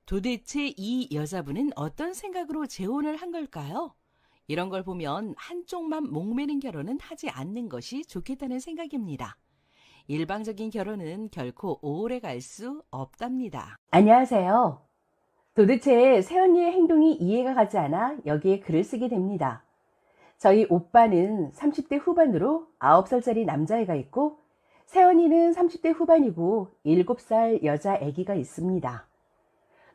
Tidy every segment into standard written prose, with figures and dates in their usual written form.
도대체 이 여자분은 어떤 생각으로 재혼을 한 걸까요? 이런 걸 보면 한쪽만 목매는 결혼은 하지 않는 것이 좋겠다는 생각입니다. 일방적인 결혼은 결코 오래 갈 수 없답니다. 안녕하세요. 도대체 새언니의 행동이 이해가 가지 않아 여기에 글을 쓰게 됩니다. 저희 오빠는 30대 후반으로 9살짜리 남자애가 있고, 새언니는 30대 후반이고 7살 여자 아기가 있습니다.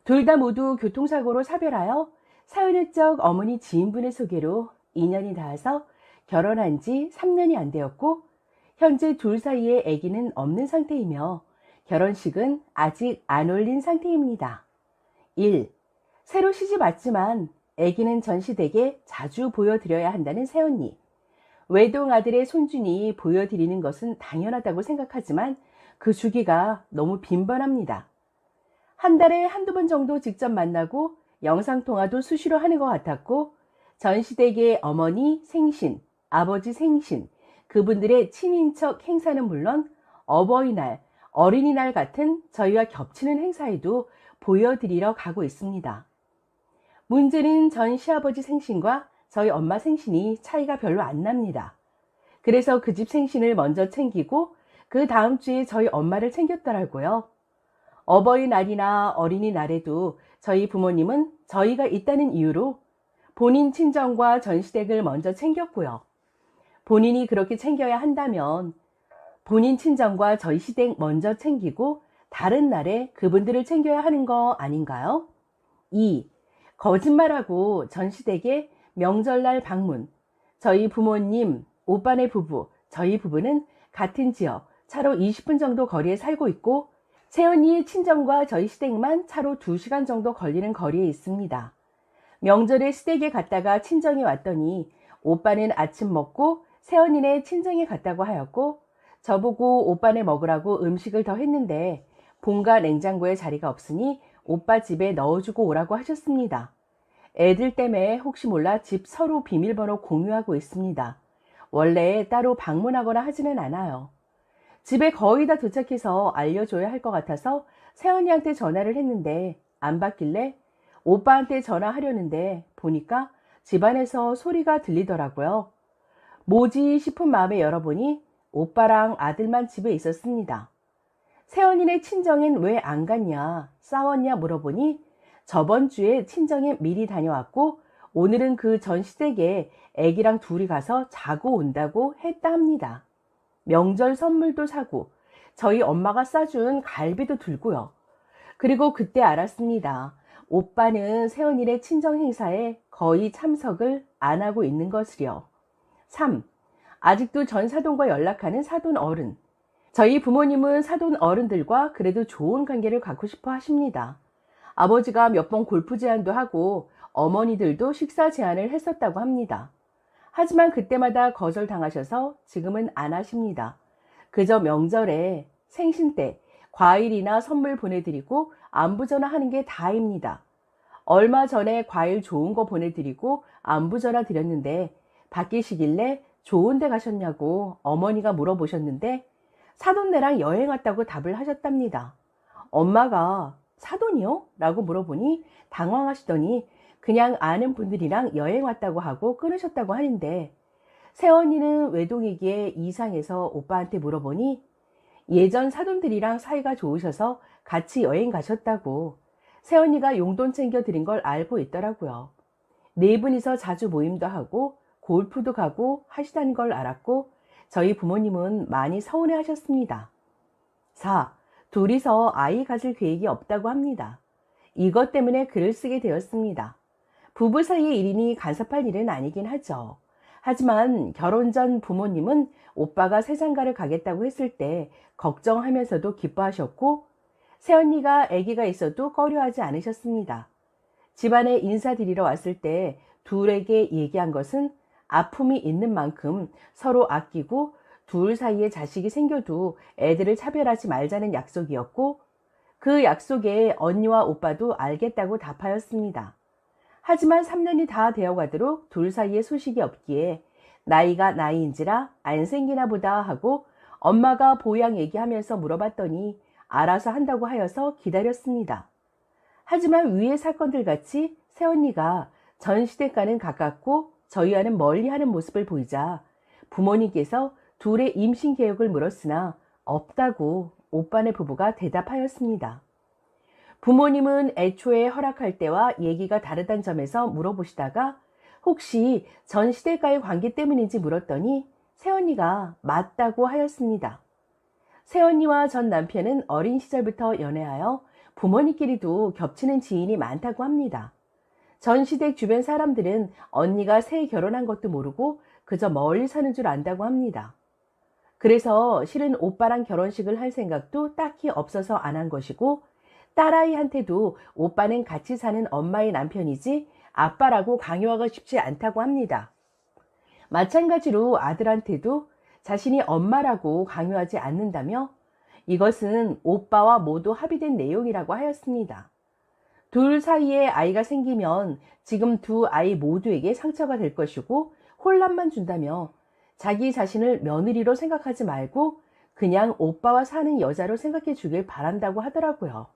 둘 다 모두 교통사고로 사별하여 사연의적 어머니 지인분의 소개로 인연이 닿아서 결혼한 지 3년이 안 되었고, 현재 둘 사이에 아기는 없는 상태이며 결혼식은 아직 안 올린 상태입니다. 1. 새로 시집 왔지만 아기는 전시댁에 자주 보여드려야 한다는 새언니. 외동아들의 손준이 보여드리는 것은 당연하다고 생각하지만 그 주기가 너무 빈번합니다. 한 달에 한두 번 정도 직접 만나고 영상통화도 수시로 하는 것 같았고, 전시댁의 어머니 생신, 아버지 생신, 그분들의 친인척 행사는 물론 어버이날, 어린이날 같은 저희와 겹치는 행사에도 보여드리러 가고 있습니다. 문제는 전 시아버지 생신과 저희 엄마 생신이 차이가 별로 안 납니다. 그래서 그 집 생신을 먼저 챙기고 그 다음 주에 저희 엄마를 챙겼더라고요. 어버이날이나 어린이날에도 저희 부모님은 저희가 있다는 이유로 본인 친정과 전시댁을 먼저 챙겼고요. 본인이 그렇게 챙겨야 한다면 본인 친정과 저희 시댁 먼저 챙기고 다른 날에 그분들을 챙겨야 하는 거 아닌가요? 2. 거짓말하고 전시댁에 명절날 방문. 저희 부모님, 오빠네 부부, 저희 부부는 같은 지역, 차로 20분 정도 거리에 살고 있고, 새언니의 친정과 저희 시댁만 차로 2시간 정도 걸리는 거리에 있습니다. 명절에 시댁에 갔다가 친정에 왔더니 오빠는 아침 먹고 새언니네 친정에 갔다고 하였고, 저보고 오빠네 먹으라고 음식을 더 했는데 본가 냉장고에 자리가 없으니 오빠 집에 넣어주고 오라고 하셨습니다. 애들 때문에 혹시 몰라 집 서로 비밀번호 공유하고 있습니다. 원래 따로 방문하거나 하지는 않아요. 집에 거의 다 도착해서 알려줘야 할 것 같아서 새언니한테 전화를 했는데 안 받길래 오빠한테 전화하려는데 보니까 집안에서 소리가 들리더라고요. 뭐지 싶은 마음에 열어보니 오빠랑 아들만 집에 있었습니다. 새언니네 친정엔 왜 안 갔냐, 싸웠냐 물어보니 저번 주에 친정에 미리 다녀왔고 오늘은 그 전시댁에 애기랑 둘이 가서 자고 온다고 했다 합니다. 명절 선물도 사고 저희 엄마가 싸준 갈비도 들고요. 그리고 그때 알았습니다. 오빠는 새언니네 친정 행사에 거의 참석을 안 하고 있는 것을요. 3. 아직도 전 사돈과 연락하는 사돈 어른. 저희 부모님은 사돈 어른들과 그래도 좋은 관계를 갖고 싶어 하십니다. 아버지가 몇 번 골프 제안도 하고 어머니들도 식사 제안을 했었다고 합니다. 하지만 그때마다 거절당하셔서 지금은 안 하십니다. 그저 명절에, 생신 때 과일이나 선물 보내드리고 안부 전화하는 게 다입니다. 얼마 전에 과일 좋은 거 보내드리고 안부 전화 드렸는데 바뀌시길래 좋은 데 가셨냐고 어머니가 물어보셨는데 사돈네랑 여행 왔다고 답을 하셨답니다. 엄마가 사돈이요? 라고 물어보니 당황하시더니 그냥 아는 분들이랑 여행 왔다고 하고 끊으셨다고 하는데, 새언니는 외동이기에 이상해서 오빠한테 물어보니 예전 사돈들이랑 사이가 좋으셔서 같이 여행 가셨다고, 새언니가 용돈 챙겨드린 걸 알고 있더라고요. 네 분이서 자주 모임도 하고 골프도 가고 하시다는 걸 알았고 저희 부모님은 많이 서운해 하셨습니다. 4. 둘이서 아이 가질 계획이 없다고 합니다. 이것 때문에 글을 쓰게 되었습니다. 부부 사이의 일이니 간섭할 일은 아니긴 하죠. 하지만 결혼 전 부모님은 오빠가 새장가를 가겠다고 했을 때 걱정하면서도 기뻐하셨고, 새언니가 아기가 있어도 꺼려하지 않으셨습니다. 집안에 인사드리러 왔을 때 둘에게 얘기한 것은 아픔이 있는 만큼 서로 아끼고 둘 사이에 자식이 생겨도 애들을 차별하지 말자는 약속이었고, 그 약속에 언니와 오빠도 알겠다고 답하였습니다. 하지만 3년이 다 되어가도록 둘 사이에 소식이 없기에 나이가 나이인지라 안 생기나 보다 하고 엄마가 보양 얘기하면서 물어봤더니 알아서 한다고 하여서 기다렸습니다. 하지만 위의 사건들 같이 새언니가 전 시댁과는 가깝고 저희와는 멀리하는 모습을 보이자 부모님께서 둘의 임신 계획을 물었으나 없다고 오빠네 부부가 대답하였습니다. 부모님은 애초에 허락할 때와 얘기가 다르다는 점에서 물어보시다가 혹시 전 시댁과의 관계 때문인지 물었더니 새언니가 맞다고 하였습니다. 새언니와 전 남편은 어린 시절부터 연애하여 부모님끼리도 겹치는 지인이 많다고 합니다. 전 시댁 주변 사람들은 언니가 새 결혼한 것도 모르고 그저 멀리 사는 줄 안다고 합니다. 그래서 실은 오빠랑 결혼식을 할 생각도 딱히 없어서 안 한 것이고 딸아이한테도 오빠는 같이 사는 엄마의 남편이지 아빠라고 강요하고 싶지 않다고 합니다. 마찬가지로 아들한테도 자신이 엄마라고 강요하지 않는다며 이것은 오빠와 모두 합의된 내용이라고 하였습니다. 둘 사이에 아이가 생기면 지금 두 아이 모두에게 상처가 될 것이고 혼란만 준다며 자기 자신을 며느리로 생각하지 말고 그냥 오빠와 사는 여자로 생각해 주길 바란다고 하더라고요.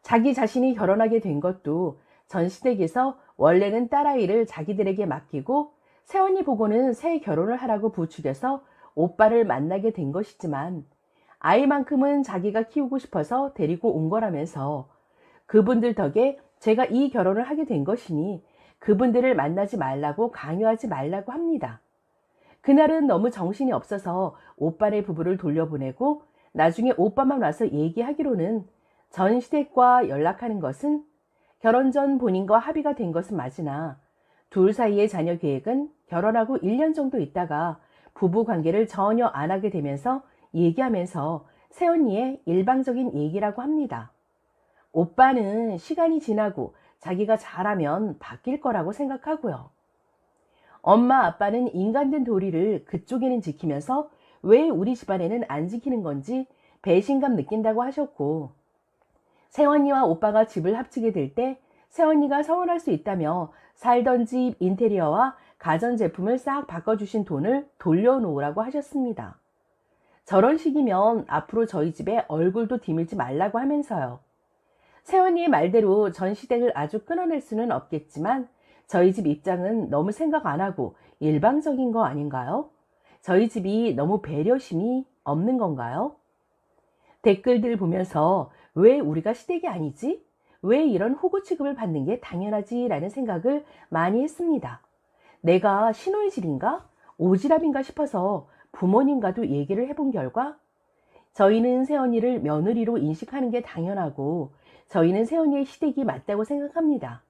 자기 자신이 결혼하게 된 것도 전 시댁에서 원래는 딸아이를 자기들에게 맡기고 새언니 보고는 새 결혼을 하라고 부추겨서 오빠를 만나게 된 것이지만 아이만큼은 자기가 키우고 싶어서 데리고 온 거라면서 그분들 덕에 제가 이 결혼을 하게 된 것이니 그분들을 만나지 말라고 강요하지 말라고 합니다. 그날은 너무 정신이 없어서 오빠네 부부를 돌려보내고 나중에 오빠만 와서 얘기하기로는 전 시댁과 연락하는 것은 결혼 전 본인과 합의가 된 것은 맞으나 둘 사이의 자녀 계획은 결혼하고 1년 정도 있다가 부부 관계를 전혀 안 하게 되면서 얘기하면서 새언니의 일방적인 얘기라고 합니다. 오빠는 시간이 지나고 자기가 잘하면 바뀔 거라고 생각하고요. 엄마 아빠는 인간된 도리를 그쪽에는 지키면서 왜 우리 집안에는 안 지키는 건지 배신감 느낀다고 하셨고 새언니와 오빠가 집을 합치게 될 때 새언니가 서운할 수 있다며 살던 집 인테리어와 가전제품을 싹 바꿔주신 돈을 돌려놓으라고 하셨습니다. 저런 식이면 앞으로 저희 집에 얼굴도 디밀지 말라고 하면서요. 새언니의 말대로 전 시댁을 아주 끊어낼 수는 없겠지만 저희 집 입장은 너무 생각 안 하고 일방적인 거 아닌가요? 저희 집이 너무 배려심이 없는 건가요? 댓글들 보면서 왜 우리가 시댁이 아니지? 왜 이런 호구 취급을 받는 게 당연하지? 라는 생각을 많이 했습니다. 내가 신호의 집인가? 오지랖인가 싶어서 부모님과도 얘기를 해본 결과 저희는 새언니를 며느리로 인식하는 게 당연하고 저희는 새언니의 시댁이 맞다고 생각합니다.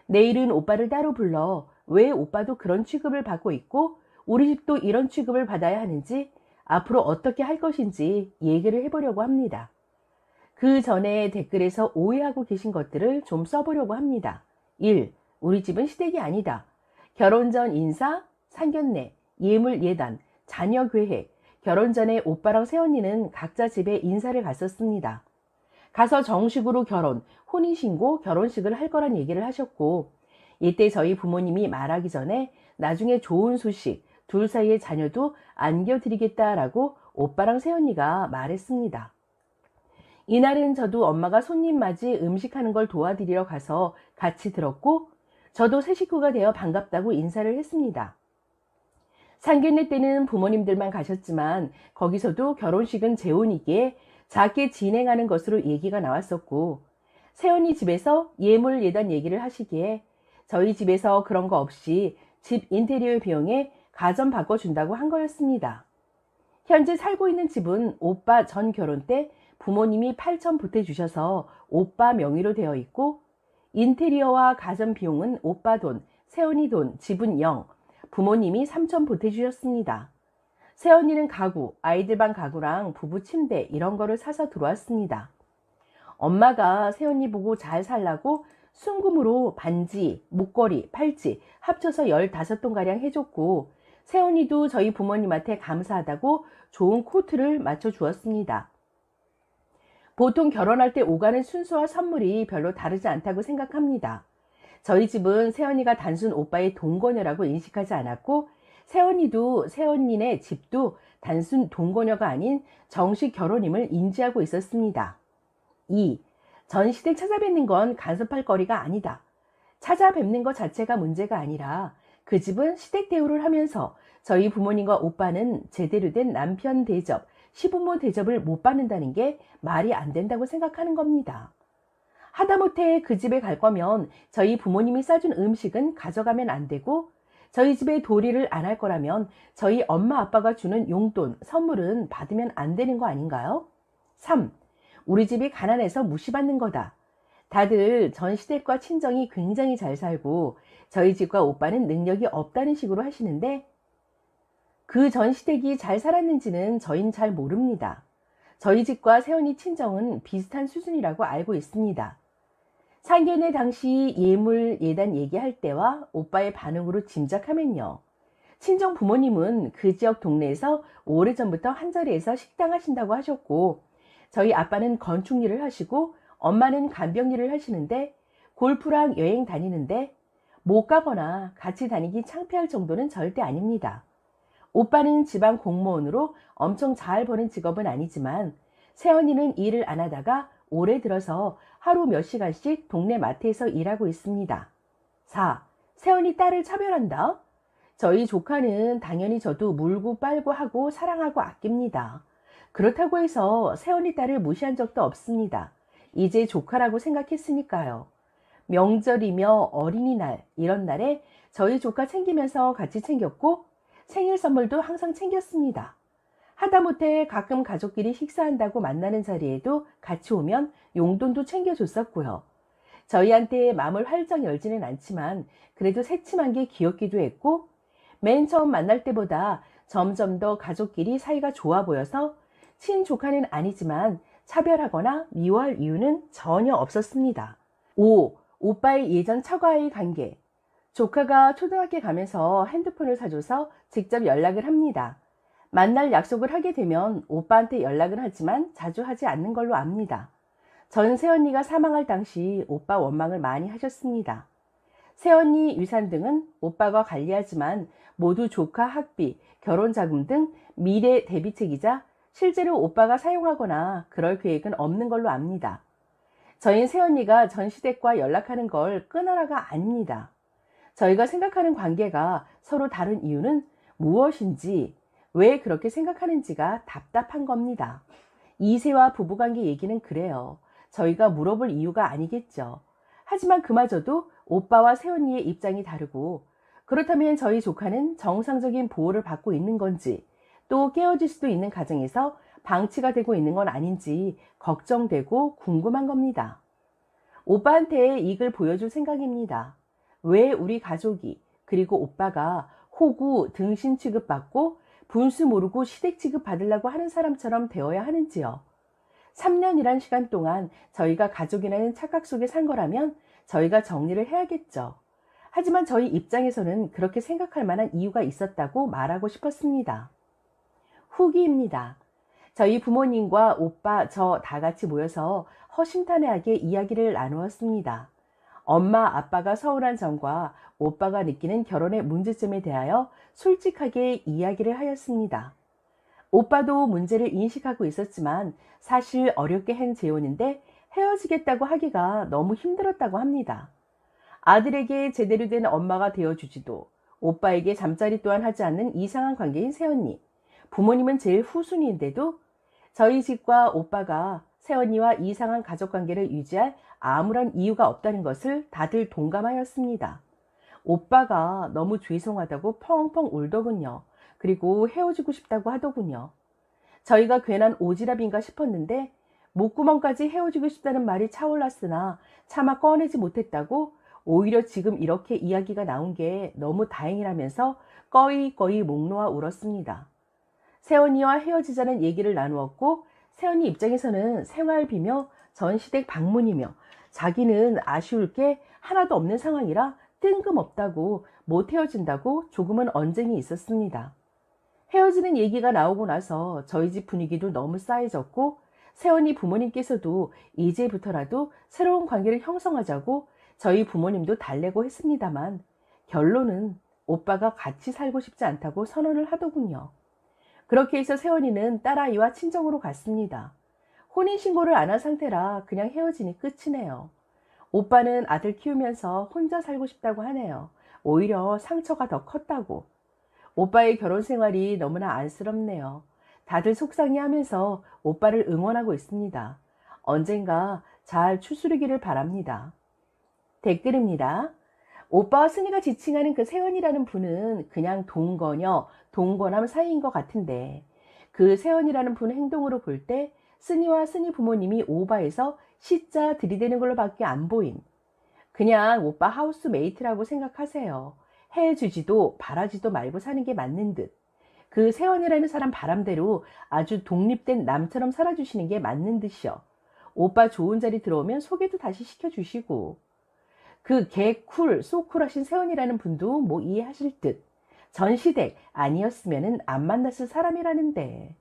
내일은 오빠를 따로 불러 왜 오빠도 그런 취급을 받고 있고 우리 집도 이런 취급을 받아야 하는지 앞으로 어떻게 할 것인지 얘기를 해보려고 합니다. 그 전에 댓글에서 오해하고 계신 것들을 좀 써보려고 합니다. 1. 우리 집은 시댁이 아니다. 결혼 전 인사, 상견례, 예물 예단, 자녀 계획. 결혼 전에 오빠랑 새언니는 각자 집에 인사를 갔었습니다. 가서 정식으로 결혼, 혼인신고, 결혼식을 할 거란 얘기를 하셨고 이때 저희 부모님이 말하기 전에 나중에 좋은 소식, 둘 사이의 자녀도 안겨드리겠다라고 오빠랑 새언니가 말했습니다. 이날은 저도 엄마가 손님 맞이 음식하는 걸 도와드리러 가서 같이 들었고 저도 새 식구가 되어 반갑다고 인사를 했습니다. 상견례 때는 부모님들만 가셨지만 거기서도 결혼식은 재혼이기에 작게 진행하는 것으로 얘기가 나왔었고 새언니 집에서 예물 예단 얘기를 하시기에 저희 집에서 그런 거 없이 집 인테리어 비용에 가전 바꿔준다고 한 거였습니다. 현재 살고 있는 집은 오빠 전 결혼 때 부모님이 8천 보태주셔서 오빠 명의로 되어 있고 인테리어와 가전 비용은 오빠 돈, 새언니 돈, 집은 0, 부모님이 3천 보태주셨습니다. 새언니는 가구, 아이들 방 가구랑 부부 침대 이런 거를 사서 들어왔습니다. 엄마가 새언니 보고 잘 살라고 순금으로 반지, 목걸이, 팔찌 합쳐서 15동가량 해줬고 새언니도 저희 부모님한테 감사하다고 좋은 코트를 맞춰주었습니다. 보통 결혼할 때 오가는 순서와 선물이 별로 다르지 않다고 생각합니다. 저희 집은 새언니가 단순 오빠의 동거녀라고 인식하지 않았고 새언니도 새언니네 집도 단순 동거녀가 아닌 정식 결혼임을 인지하고 있었습니다. 2. 전 시댁 찾아뵙는 건 간섭할 거리가 아니다. 찾아뵙는 것 자체가 문제가 아니라 그 집은 시댁 대우를 하면서 저희 부모님과 오빠는 제대로 된 남편 대접, 시부모 대접을 못 받는다는 게 말이 안 된다고 생각하는 겁니다. 하다못해 그 집에 갈 거면 저희 부모님이 싸준 음식은 가져가면 안 되고, 저희 집에 도리를 안 할 거라면 저희 엄마 아빠가 주는 용돈, 선물은 받으면 안 되는 거 아닌가요? 3. 우리 집이 가난해서 무시받는 거다. 다들 전 시댁과 친정이 굉장히 잘 살고 저희 집과 오빠는 능력이 없다는 식으로 하시는데, 그 전 시댁이 잘 살았는지는 저희는 잘 모릅니다. 저희 집과 새언니 친정은 비슷한 수준이라고 알고 있습니다. 상견례 당시 예물 예단 얘기할 때와 오빠의 반응으로 짐작하면요, 친정 부모님은 그 지역 동네에서 오래전부터 한자리에서 식당 하신다고 하셨고, 저희 아빠는 건축 일을 하시고 엄마는 간병 일을 하시는데, 골프랑 여행 다니는데 못 가거나 같이 다니기 창피할 정도는 절대 아닙니다. 오빠는 지방 공무원으로 엄청 잘 버는 직업은 아니지만, 새언니는 일을 안 하다가 올해 들어서 하루 몇 시간씩 동네 마트에서 일하고 있습니다. 4. 새언니 딸을 차별한다? 저희 조카는 당연히 저도 물고 빨고 하고 사랑하고 아낍니다. 그렇다고 해서 새언니 딸을 무시한 적도 없습니다. 이제 조카라고 생각했으니까요. 명절이며 어린이날 이런 날에 저희 조카 챙기면서 같이 챙겼고, 생일 선물도 항상 챙겼습니다. 하다못해 가끔 가족끼리 식사한다고 만나는 자리에도 같이 오면 용돈도 챙겨줬었고요. 저희한테 마음을 활짝 열지는 않지만 그래도 새침한 게 귀엽기도 했고, 맨 처음 만날 때보다 점점 더 가족끼리 사이가 좋아 보여서 친조카는 아니지만 차별하거나 미워할 이유는 전혀 없었습니다. 5. 오빠의 예전 처가의 관계. 조카가 초등학교 가면서 핸드폰을 사줘서 직접 연락을 합니다. 만날 약속을 하게 되면 오빠한테 연락을 하지만 자주 하지 않는 걸로 압니다. 전 새언니가 사망할 당시 오빠 원망을 많이 하셨습니다. 새언니 유산 등은 오빠가 관리하지만 모두 조카 학비, 결혼자금 등 미래 대비책이자 실제로 오빠가 사용하거나 그럴 계획은 없는 걸로 압니다. 저희 새언니가 전 시댁과 연락하는 걸 끊어라가 아닙니다. 저희가 생각하는 관계가 서로 다른 이유는 무엇인지, 왜 그렇게 생각하는지가 답답한 겁니다. 2세와 부부관계 얘기는 그래요. 저희가 물어볼 이유가 아니겠죠. 하지만 그마저도 오빠와 새언니의 입장이 다르고, 그렇다면 저희 조카는 정상적인 보호를 받고 있는 건지, 또 깨어질 수도 있는 가정에서 방치가 되고 있는 건 아닌지 걱정되고 궁금한 겁니다. 오빠한테 이익을 보여줄 생각입니다. 왜 우리 가족이, 그리고 오빠가 호구, 등신 취급받고 분수 모르고 시댁 취급 받으려고 하는 사람처럼 되어야 하는지요. 3년이란 시간 동안 저희가 가족이라는 착각 속에 산 거라면 저희가 정리를 해야겠죠. 하지만 저희 입장에서는 그렇게 생각할 만한 이유가 있었다고 말하고 싶었습니다. 후기입니다. 저희 부모님과 오빠, 저 다 같이 모여서 허심탄회하게 이야기를 나누었습니다. 엄마, 아빠가 서운한 점과 오빠가 느끼는 결혼의 문제점에 대하여 솔직하게 이야기를 하였습니다. 오빠도 문제를 인식하고 있었지만 사실 어렵게 한 재혼인데 헤어지겠다고 하기가 너무 힘들었다고 합니다. 아들에게 제대로 된 엄마가 되어주지도, 오빠에게 잠자리 또한 하지 않는 이상한 관계인 새언니, 부모님은 제일 후순위인데도 저희 집과 오빠가 새언니와 이상한 가족관계를 유지할 아무런 이유가 없다는 것을 다들 동감하였습니다. 오빠가 너무 죄송하다고 펑펑 울더군요. 그리고 헤어지고 싶다고 하더군요. 저희가 괜한 오지랖인가 싶었는데 목구멍까지 헤어지고 싶다는 말이 차올랐으나 차마 꺼내지 못했다고, 오히려 지금 이렇게 이야기가 나온 게 너무 다행이라면서 꺼이꺼이 목 놓아 울었습니다. 새언니와 헤어지자는 얘기를 나누었고, 새언니 입장에서는 생활비며 전 시댁 방문이며 자기는 아쉬울 게 하나도 없는 상황이라 뜬금없다고, 못 헤어진다고 조금은 언쟁이 있었습니다. 헤어지는 얘기가 나오고 나서 저희 집 분위기도 너무 싸해졌고, 새언니 부모님께서도 이제부터라도 새로운 관계를 형성하자고 저희 부모님도 달래고 했습니다만, 결론은 오빠가 같이 살고 싶지 않다고 선언을 하더군요. 그렇게 해서 새언니는 딸아이와 친정으로 갔습니다. 혼인신고를 안 한 상태라 그냥 헤어지니 끝이네요. 오빠는 아들 키우면서 혼자 살고 싶다고 하네요. 오히려 상처가 더 컸다고. 오빠의 결혼 생활이 너무나 안쓰럽네요. 다들 속상해하면서 오빠를 응원하고 있습니다. 언젠가 잘 추스르기를 바랍니다. 댓글입니다. 오빠와 순이가 지칭하는 그 세연이라는 분은 그냥 동거녀, 동거남 사이인 것 같은데 그 세연이라는 분 행동으로 볼 때 순이와 순이 부모님이 오바해서 시자 들이대는 걸로 밖에 안 보임. 그냥 오빠 하우스메이트라고 생각하세요. 해주지도 바라지도 말고 사는 게 맞는 듯. 그 세연이라는 사람 바람대로 아주 독립된 남처럼 살아주시는 게 맞는 듯이요. 오빠 좋은 자리 들어오면 소개도 다시 시켜주시고. 그 개쿨, 소쿨하신 세연이라는 분도 뭐 이해하실 듯. 전시댁 아니었으면 안 만났을 사람이라는데.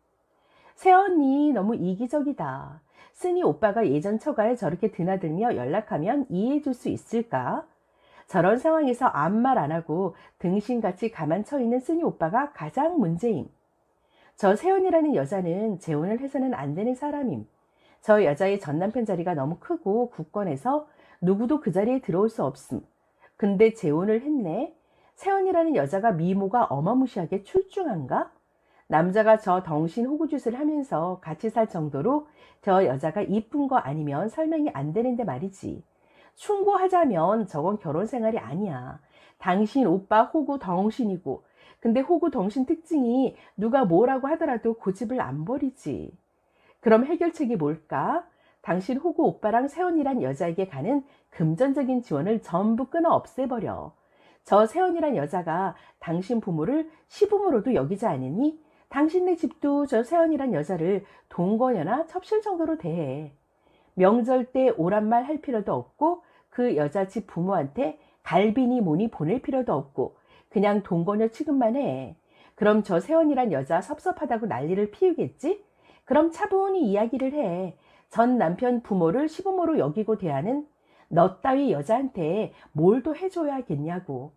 세연이 너무 이기적이다. 쓴이 오빠가 예전 처가에 저렇게 드나들며 연락하면 이해해줄 수 있을까? 저런 상황에서 아무 말 안 하고 등신같이 가만 쳐 있는 쓴이 오빠가 가장 문제임. 저 세연이라는 여자는 재혼을 해서는 안 되는 사람임. 저 여자의 전남편 자리가 너무 크고 굳건해서 누구도 그 자리에 들어올 수 없음. 근데 재혼을 했네. 세연이라는 여자가 미모가 어마무시하게 출중한가? 남자가 저 덩신 호구짓을 하면서 같이 살 정도로 저 여자가 이쁜 거 아니면 설명이 안 되는데 말이지. 충고하자면 저건 결혼 생활이 아니야. 당신 오빠 호구 덩신이고, 근데 호구 덩신 특징이 누가 뭐라고 하더라도 고집을 안 버리지. 그럼 해결책이 뭘까? 당신 호구 오빠랑 세연이란 여자에게 가는 금전적인 지원을 전부 끊어 없애버려. 저 세연이란 여자가 당신 부모를 시부모로도 여기지 않으니 당신네 집도 저 세연이란 여자를 동거녀나 첩실 정도로 대해. 명절 때 오란 말 할 필요도 없고 그 여자 집 부모한테 갈비니 뭐니 보낼 필요도 없고 그냥 동거녀 취급만 해. 그럼 저 세연이란 여자 섭섭하다고 난리를 피우겠지? 그럼 차분히 이야기를 해. 전 남편 부모를 시부모로 여기고 대하는 너 따위 여자한테 뭘 더 해줘야겠냐고.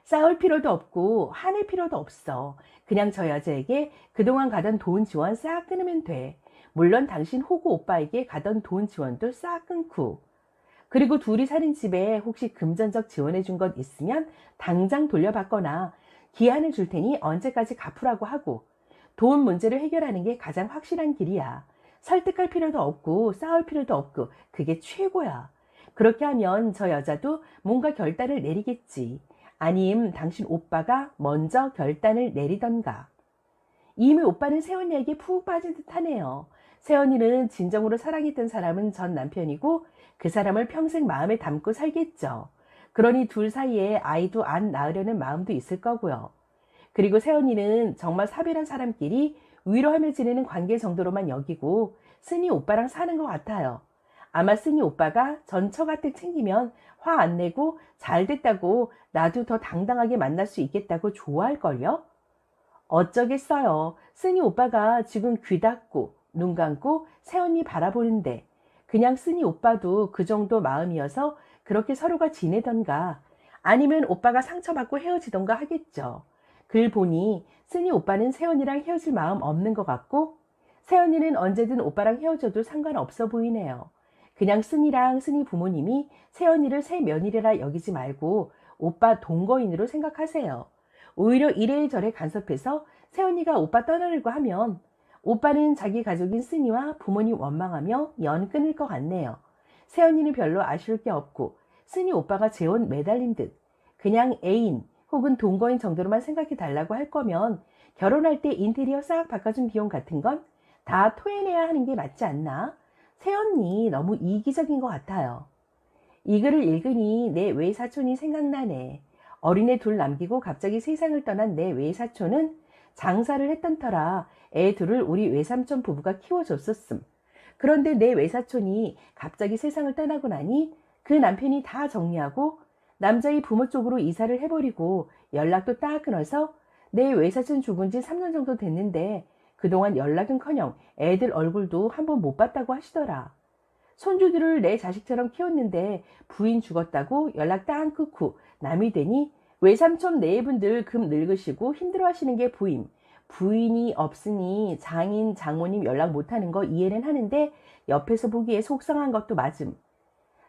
싸울 필요도 없고 화낼 필요도 없어. 그냥 저 여자에게 그동안 가던 돈 지원 싹 끊으면 돼. 물론 당신 호구 오빠에게 가던 돈 지원도 싹 끊고. 그리고 둘이 사는 집에 혹시 금전적 지원해 준 것 있으면 당장 돌려받거나 기한을 줄 테니 언제까지 갚으라고 하고. 돈 문제를 해결하는 게 가장 확실한 길이야. 설득할 필요도 없고 싸울 필요도 없고 그게 최고야. 그렇게 하면 저 여자도 뭔가 결단을 내리겠지. 아님 당신 오빠가 먼저 결단을 내리던가. 이미 오빠는 세연이에게 푹 빠진 듯 하네요. 세연이는 진정으로 사랑했던 사람은 전 남편이고 그 사람을 평생 마음에 담고 살겠죠. 그러니 둘 사이에 아이도 안 낳으려는 마음도 있을 거고요. 그리고 세연이는 정말 사별한 사람끼리 위로하며 지내는 관계 정도로만 여기고 쓴이 오빠랑 사는 것 같아요. 아마 쓴이 오빠가 전처 가뜩 챙기면 화 안 내고 잘 됐다고 나도 더 당당하게 만날 수 있겠다고 좋아할걸요? 어쩌겠어요. 쓴이 오빠가 지금 귀 닫고 눈 감고 세연이 바라보는데 그냥 쓴이 오빠도 그 정도 마음이어서 그렇게 서로가 지내던가 아니면 오빠가 상처받고 헤어지던가 하겠죠. 글 보니 쓴이 오빠는 세연이랑 헤어질 마음 없는 것 같고 세연이는 언제든 오빠랑 헤어져도 상관없어 보이네요. 그냥 쓴이랑 쓴이 부모님이 세연이를 새 며느리라 여기지 말고 오빠 동거인으로 생각하세요. 오히려 이래저래 간섭해서 세연이가 오빠 떠나려고 하면 오빠는 자기 가족인 쓴이와 부모님 원망하며 연 끊을 것 같네요. 세연이는 별로 아쉬울 게 없고 쓴이 오빠가 재혼 매달린 듯 그냥 애인 혹은 동거인 정도로만 생각해 달라고 할 거면 결혼할 때 인테리어 싹 바꿔준 비용 같은 건 다 토해내야 하는 게 맞지 않나? 세연이 너무 이기적인 것 같아요. 이 글을 읽으니 내 외사촌이 생각나네. 어린애 둘 남기고 갑자기 세상을 떠난 내 외사촌은 장사를 했던 터라 애 둘을 우리 외삼촌 부부가 키워줬었음. 그런데 내 외사촌이 갑자기 세상을 떠나고 나니 그 남편이 다 정리하고 남자의 부모 쪽으로 이사를 해버리고 연락도 딱 끊어서 내 외사촌 죽은 지 3년 정도 됐는데 그동안 연락은커녕 애들 얼굴도 한번 못 봤다고 하시더라. 손주들을 내 자식처럼 키웠는데 부인 죽었다고 연락 딱 끊고 남이 되니 외삼촌 네 분들 금 늙으시고 힘들어하시는 게 보임. 부인이 없으니 장인, 장모님 연락 못하는 거 이해는 하는데 옆에서 보기에 속상한 것도 맞음.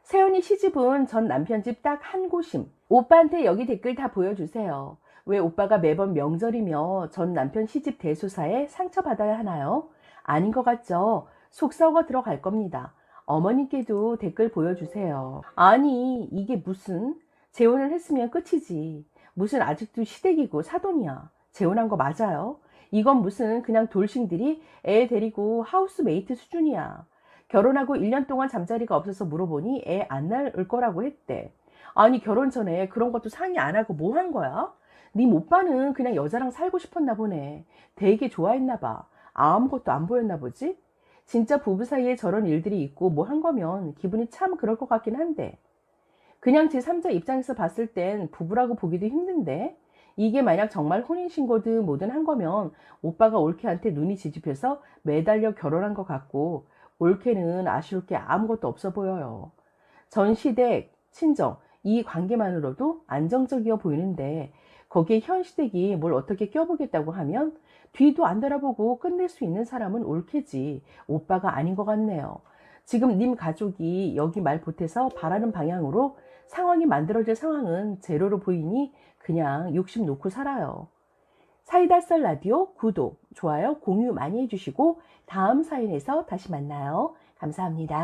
세연이 시집은 전 남편 집 딱 한 곳임. 오빠한테 여기 댓글 다 보여주세요. 왜 오빠가 매번 명절이며 전 남편 시집 대소사에 상처받아야 하나요? 아닌 것 같죠? 속 썩어 들어갈 겁니다. 어머님께도 댓글 보여주세요. 아니, 이게 무슨? 재혼을 했으면 끝이지. 무슨 아직도 시댁이고 사돈이야. 재혼한 거 맞아요? 이건 무슨 그냥 돌싱들이 애 데리고 하우스메이트 수준이야. 결혼하고 1년 동안 잠자리가 없어서 물어보니 애 안 낳을 거라고 했대. 아니, 결혼 전에 그런 것도 상의 안 하고 뭐 한 거야? 님 오빠는 그냥 여자랑 살고 싶었나 보네. 되게 좋아했나 봐. 아무것도 안 보였나 보지? 진짜 부부 사이에 저런 일들이 있고 뭐 한 거면 기분이 참 그럴 것 같긴 한데. 그냥 제3자 입장에서 봤을 땐 부부라고 보기도 힘든데, 이게 만약 정말 혼인신고든 뭐든 한 거면 오빠가 올케한테 눈이 뒤집혀서 매달려 결혼한 것 같고, 올케는 아쉬울 게 아무것도 없어 보여요. 전 시댁, 친정, 이 관계만으로도 안정적이어 보이는데, 거기에 현 시댁이 뭘 어떻게 껴보겠다고 하면 뒤도 안 돌아보고 끝낼 수 있는 사람은 올케지 오빠가 아닌 것 같네요. 지금 님 가족이 여기 말 보태서 바라는 방향으로 상황이 만들어질 상황은 제로로 보이니 그냥 욕심 놓고 살아요. 사이다 썰 라디오 구독, 좋아요, 공유 많이 해주시고 다음 사연에서 다시 만나요. 감사합니다.